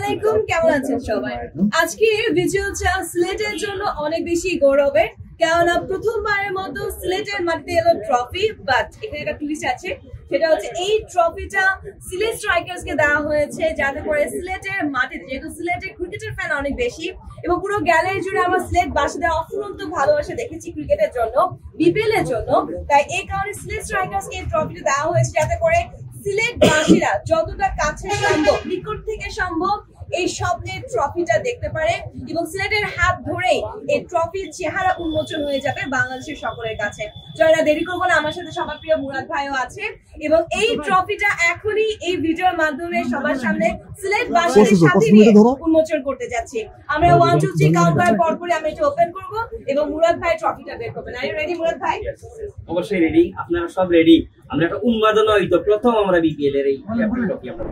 আলাইকুম, কেমন আছেন সবাই? আজকের ভিডিওটা সিলেটের জন্য অনেক বেশি গৌরবের, কেননা প্রথমবারের মতো সিলেটের মাটিতে এলো ট্রফি। বাট এখানে একটা টুইস্ট আছে, সেটা হচ্ছে এই ট্রফিটা সিলেট স্ট্রাইকার্স কে দেওয়া হয়েছে, যাতে করে সিলেটের মাটিতে, যেহেতু সিলেটের ক্রিকেটের ফ্যান অনেক বেশি এবং পুরো গ্যালারি জুড়ে আমরা সিলেট বাসীদের অফুরন্ত ভালোবাসা দেখেছি ক্রিকেটের জন্য, বিপিএল এর জন্য। তাই এই কারণে সিলেট স্ট্রাইকার্স কে এই ট্রফিটা দেওয়া হয়েছে, যাতে করে সিলেট বাসীরা যতটা কাছে সম্ভব, নিকট থেকে সম্ভব এই স্বপ্নের ট্রফিটা দেখতে পারে এবং সিলেটের হাত ধরেই এই ট্রফির চেহারা উন্মোচন হয়ে যাবে বাংলাদেশের সকলের কাছে। জয়না দেরি করবো না, আমার সাথে সবার প্রিয় মুরাদ ভাইও আছে এবং এই ট্রফিটা এখনই এই ভিডিওর মাধ্যমে সবার সামনে সিলেট বাসীদের সাথে নিয়ে উন্মোচন করতে যাচ্ছি। আমরা 1 2 3 কাউন্ট করার পর পরে আমি এটা ওপেন করব এবং মুরাদ ভাই ট্রফিটা বের করবেন। আর ইউ রেডি মুরাদ ভাই? অবশ্যই রেডি, আপনারা সব রেডি। আমরা একটা উন্মাদনা হইতো প্রথম আমরা বিপিএল এর এই ট্রফি আমরা